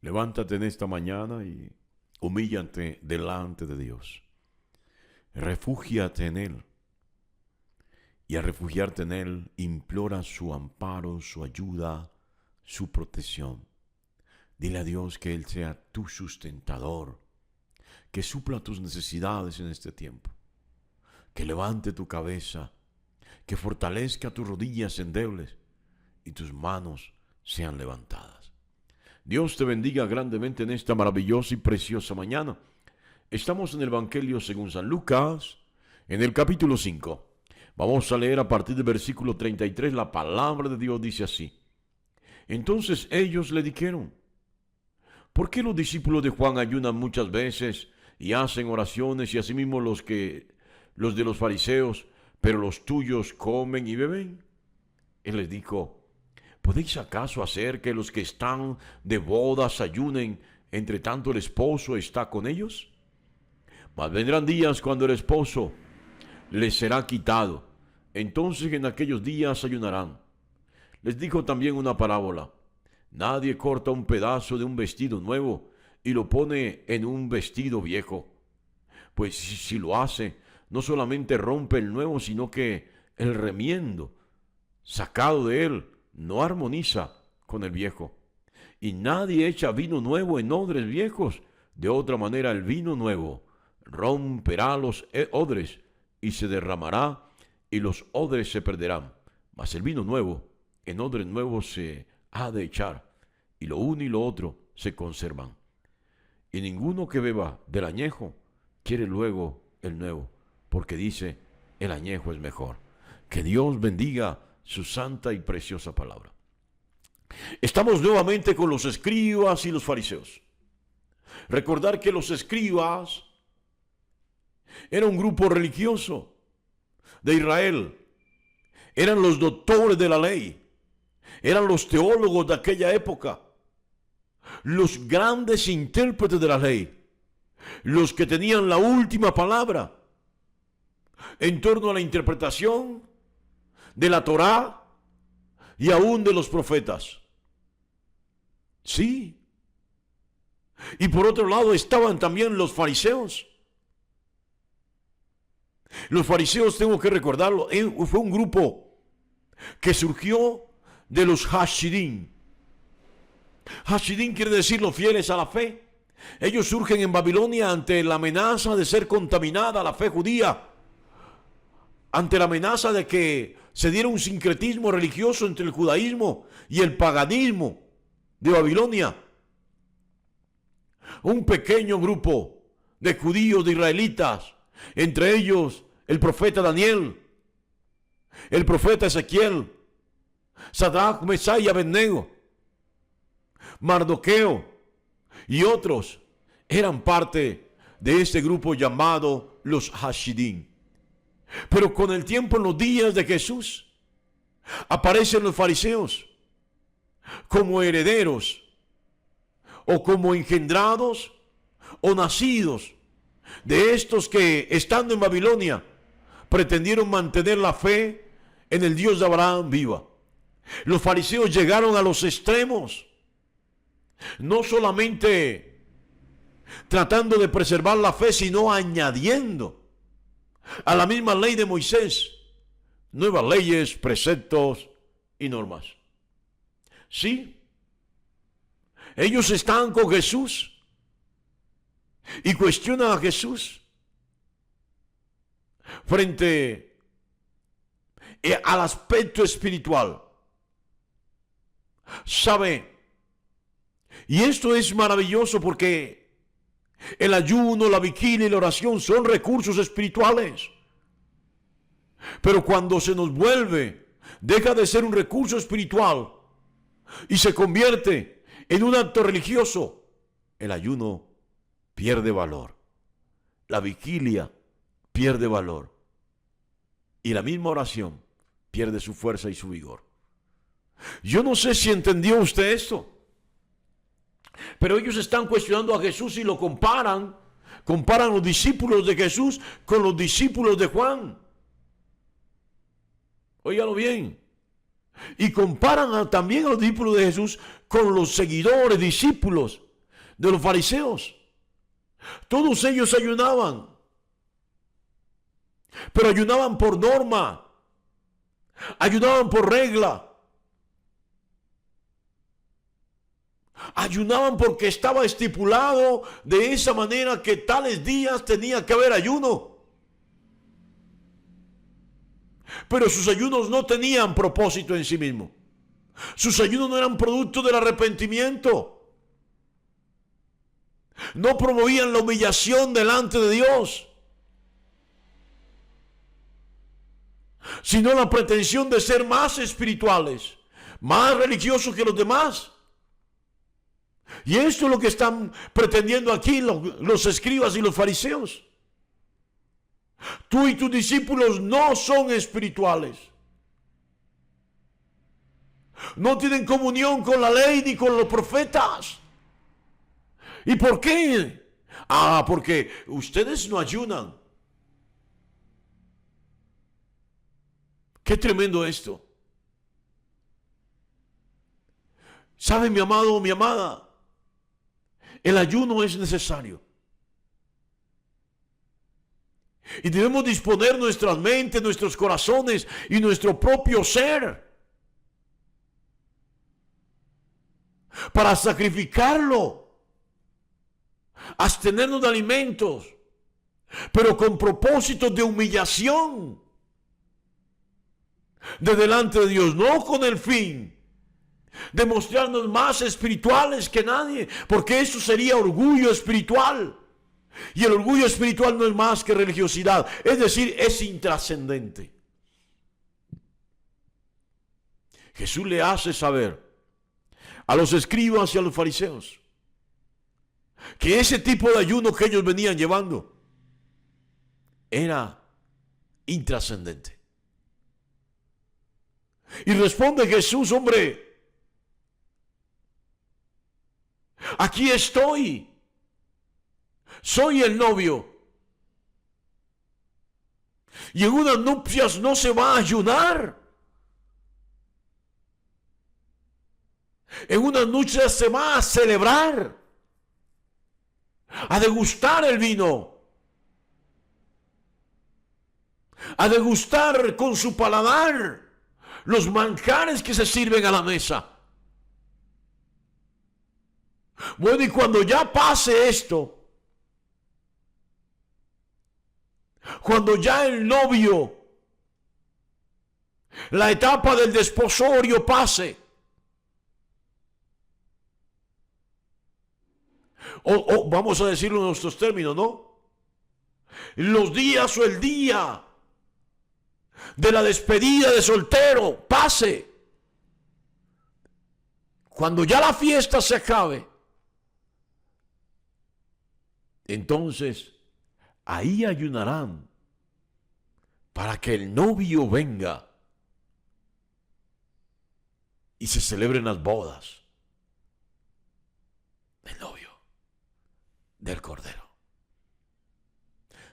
Levántate en esta mañana y humíllate delante de Dios. Refúgiate en Él. Y al refugiarte en Él, implora su amparo, su ayuda, su protección. Dile a Dios que Él sea tu sustentador, que supla tus necesidades en este tiempo, que levante tu cabeza, que fortalezca tus rodillas endebles y tus manos sean levantadas. Dios te bendiga grandemente en esta maravillosa y preciosa mañana. Estamos en el Evangelio según San Lucas, en el capítulo 5. Vamos a leer a partir del versículo 33. La palabra de Dios dice así. Entonces ellos le dijeron: ¿por qué los discípulos de Juan ayunan muchas veces y hacen oraciones, y asimismo los de los fariseos, pero los tuyos comen y beben? Él les dijo: ¿podéis acaso hacer que los que están de bodas ayunen, entre tanto el esposo está con ellos? Mas vendrán días cuando el esposo les será quitado. Entonces en aquellos días ayunarán. Les dijo también una parábola. Nadie corta un pedazo de un vestido nuevo y lo pone en un vestido viejo. Pues si lo hace, no solamente rompe el nuevo, sino que el remiendo sacado de él no armoniza con el viejo. Y nadie echa vino nuevo en odres viejos. De otra manera el vino nuevo romperá los odres y se derramará, y los odres se perderán. Mas el vino nuevo en odres nuevos se ha de echar, y lo uno y lo otro se conservan. Y ninguno que beba del añejo quiere luego el nuevo, porque dice: el añejo es mejor. Que Dios bendiga su santa y preciosa palabra. Estamos nuevamente con los escribas y los fariseos. Recordar que los escribas era un grupo religioso de Israel. Eran los doctores de la ley. Eran los teólogos de aquella época. Los grandes intérpretes de la ley. Los que tenían la última palabra en torno a la interpretación de la Torá y aún de los profetas. Sí. Y por otro lado estaban también los fariseos. Los fariseos, tengo que recordarlo, fue un grupo que surgió de los Hasidim. Hasidim quiere decir los fieles a la fe. Ellos surgen en Babilonia ante la amenaza de ser contaminada la fe judía, ante la amenaza de que se diera un sincretismo religioso entre el judaísmo y el paganismo de Babilonia. Un pequeño grupo de judíos, de israelitas, entre ellos el profeta Daniel, el profeta Ezequiel, Sadrach, Mesach y Abednego, Mardoqueo y otros, eran parte de este grupo llamado los Hasidim. Pero con el tiempo, en los días de Jesús, aparecen los fariseos como herederos o como engendrados o nacidos de estos que, estando en Babilonia, pretendieron mantener la fe en el Dios de Abraham viva. Los fariseos llegaron a los extremos, no solamente tratando de preservar la fe, sino añadiendo a la misma ley de Moisés nuevas leyes, preceptos y normas. Sí, ellos están con Jesús y cuestionan a Jesús frente al aspecto espiritual. ¿Sabe? Y esto es maravilloso porque el ayuno, la vigilia y la oración son recursos espirituales. Pero cuando se nos vuelve, deja de ser un recurso espiritual y se convierte en un acto religioso, el ayuno pierde valor. La vigilia pierde valor. Y la misma oración pierde su fuerza y su vigor. Yo no sé si entendió usted esto, pero ellos están cuestionando a Jesús y lo comparan los discípulos de Jesús con los discípulos de Juan. Óigalo bien. Y comparan también a los discípulos de Jesús con los seguidores, discípulos de los fariseos. Todos ellos ayunaban, pero ayunaban por norma, ayunaban por regla. Ayunaban porque estaba estipulado de esa manera que tales días tenía que haber ayuno. Pero sus ayunos no tenían propósito en sí mismo. Sus ayunos no eran producto del arrepentimiento. No promovían la humillación delante de Dios, sino la pretensión de ser más espirituales, más religiosos que los demás. Y esto es lo que están pretendiendo aquí los escribas y los fariseos. Tú y tus discípulos no son espirituales. No tienen comunión con la ley ni con los profetas. ¿Y por qué? Porque ustedes no ayunan. Qué tremendo esto. ¿Sabe, mi amado o mi amada? El ayuno es necesario. Y debemos disponer nuestras mentes, nuestros corazones y nuestro propio ser para sacrificarlo, abstenernos de alimentos, pero con propósitos de humillación de delante de Dios, no con el fin de mostrarnos más espirituales que nadie, porque eso sería orgullo espiritual. Y el orgullo espiritual no es más que religiosidad, es decir, es intrascendente. Jesús le hace saber a los escribas y a los fariseos que ese tipo de ayuno que ellos venían llevando era intrascendente. Y responde Jesús: hombre, aquí estoy. Soy el novio. Y en unas nupcias no se va a ayunar. En unas nupcias se va a celebrar, a degustar el vino, a degustar con su paladar los manjares que se sirven a la mesa. Bueno, y cuando ya pase esto, cuando ya el novio, la etapa del desposorio pase, o vamos a decirlo en nuestros términos, ¿no? Los días o el día de la despedida de soltero pase, cuando ya la fiesta se acabe, entonces ahí ayunarán para que el novio venga y se celebren las bodas del novio, del Cordero.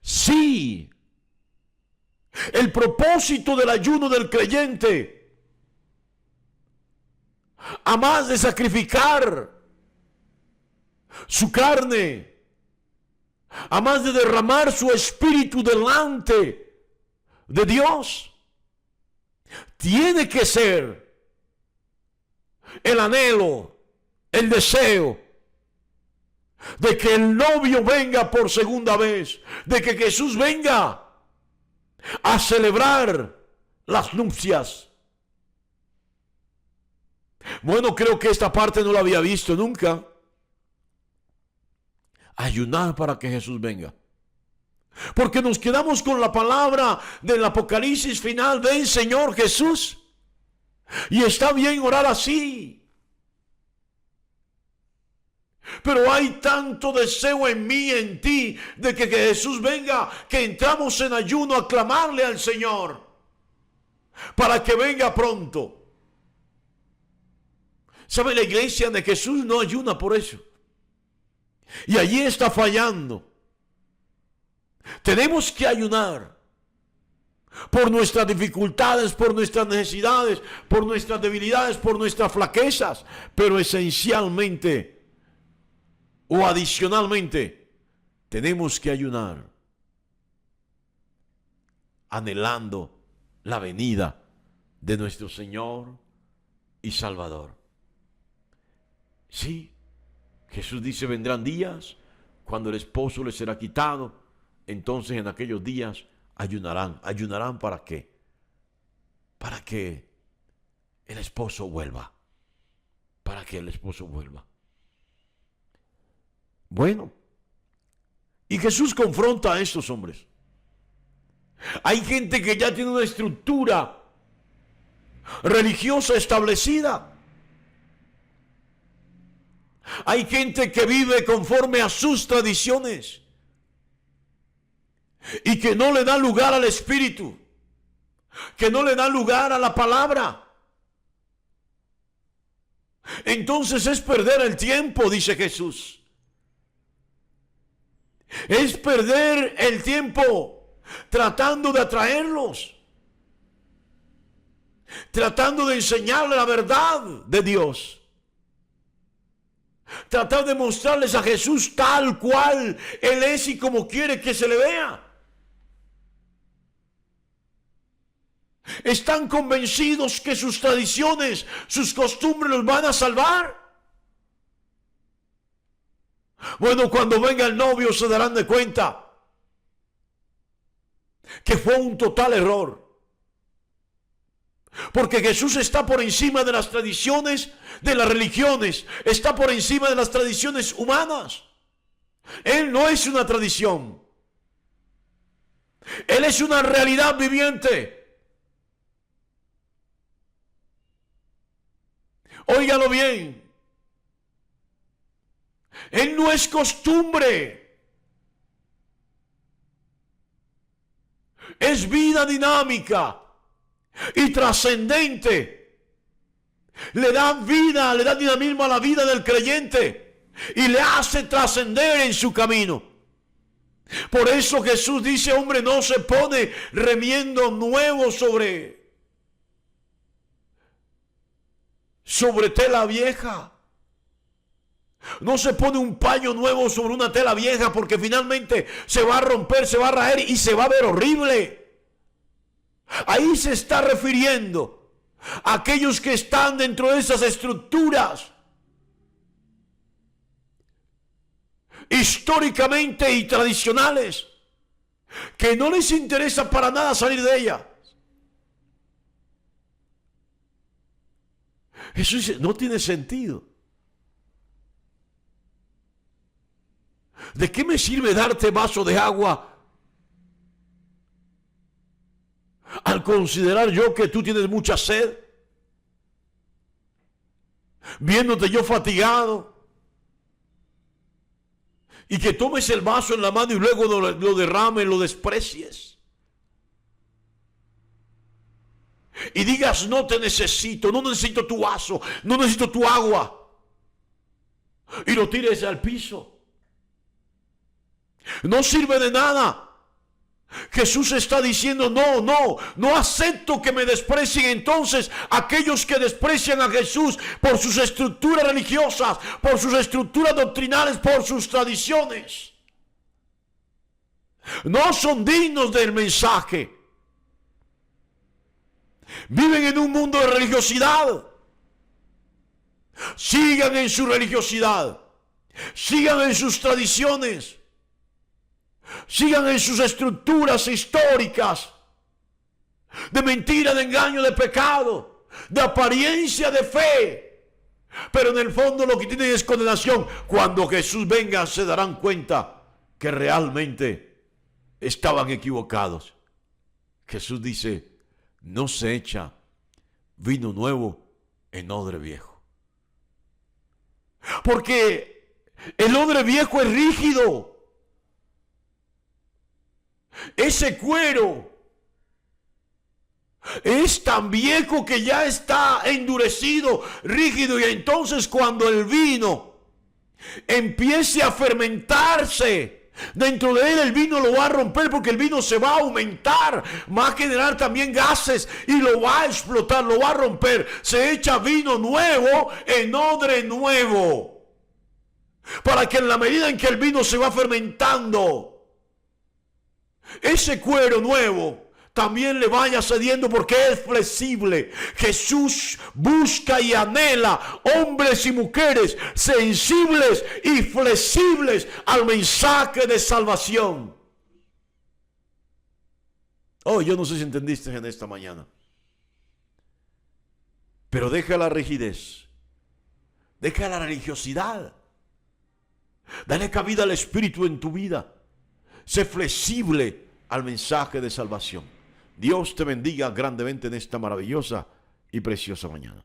Sí, el propósito del ayuno del creyente, a más de sacrificar su carne, a más de derramar su espíritu delante de Dios, tiene que ser el anhelo, el deseo de que el novio venga por segunda vez, de que Jesús venga a celebrar las nupcias. Bueno, creo que esta parte no la había visto nunca. Ayunar para que Jesús venga. Porque nos quedamos con la palabra del Apocalipsis final: ven Señor Jesús. Y está bien orar así. Pero hay tanto deseo en mí, en ti, de que Jesús venga, que entramos en ayuno a clamarle al Señor para que venga pronto. ¿Sabe? La iglesia de Jesús no ayuna por eso. Y allí está fallando. Tenemos que ayunar por nuestras dificultades, por nuestras necesidades, por nuestras debilidades, por nuestras flaquezas, pero esencialmente o adicionalmente tenemos que ayunar anhelando la venida de nuestro Señor y Salvador. Sí, Jesús dice, vendrán días cuando el esposo les será quitado. Entonces en aquellos días ayunarán. ¿Ayunarán para qué? Para que el esposo vuelva. Para que el esposo vuelva. Bueno, y Jesús confronta a estos hombres. Hay gente que ya tiene una estructura religiosa establecida. Hay gente que vive conforme a sus tradiciones y que no le da lugar al Espíritu, que no le da lugar a la palabra. Entonces es perder el tiempo, dice Jesús. Es perder el tiempo tratando de atraerlos, tratando de enseñarles la verdad de Dios, tratar de mostrarles a Jesús tal cual Él es y como quiere que se le vea. Están convencidos que sus tradiciones, sus costumbres los van a salvar. Bueno, cuando venga el novio se darán de cuenta que fue un total error. Porque Jesús está por encima de las tradiciones de las religiones, está por encima de las tradiciones humanas. Él no es una tradición. Él es una realidad viviente. Óigalo bien. Él no es costumbre. Es vida dinámica y trascendente. Le da vida, le da dinamismo a la vida del creyente y le hace trascender en su camino. Por eso Jesús dice, hombre, no se pone remiendo nuevo sobre tela vieja. No se pone un paño nuevo sobre una tela vieja, porque finalmente se va a romper, se va a raer y se va a ver horrible. Ahí se está refiriendo a aquellos que están dentro de esas estructuras históricamente y tradicionales, que no les interesa para nada salir de ella. Eso no tiene sentido. ¿De qué me sirve darte vaso de agua al considerar yo que tú tienes mucha sed? Viéndote yo fatigado, y que tomes el vaso en la mano y luego lo derrames, lo desprecies. Y digas, no te necesito, no necesito tu vaso, no necesito tu agua. Y lo tires al piso. No sirve de nada. Jesús está diciendo, no acepto que me desprecien. Entonces aquellos que desprecian a Jesús por sus estructuras religiosas, por sus estructuras doctrinales, por sus tradiciones, no son dignos del mensaje. Viven en un mundo de religiosidad. Sigan en su religiosidad, sigan en sus tradiciones, sigan en sus estructuras históricas de mentira, de engaño, de pecado, de apariencia de fe, pero en el fondo lo que tienen es condenación. Cuando Jesús venga se darán cuenta que realmente estaban equivocados. Jesús dice, no se echa vino nuevo en odre viejo, porque el odre viejo es rígido. Ese cuero es tan viejo que ya está endurecido, rígido, y entonces cuando el vino empiece a fermentarse dentro de él, el vino lo va a romper, porque el vino se va a aumentar, va a generar también gases y lo va a explotar, lo va a romper. Se echa vino nuevo en odre nuevo. para que en la medida en que el vino se va fermentando, ese cuero nuevo también le vaya cediendo, porque es flexible. Jesús busca y anhela hombres y mujeres sensibles y flexibles al mensaje de salvación. Oh, yo no sé si entendiste en esta mañana. Pero deja la rigidez, deja la religiosidad, dale cabida al Espíritu en tu vida. Sé flexible al mensaje de salvación. Dios te bendiga grandemente en esta maravillosa y preciosa mañana.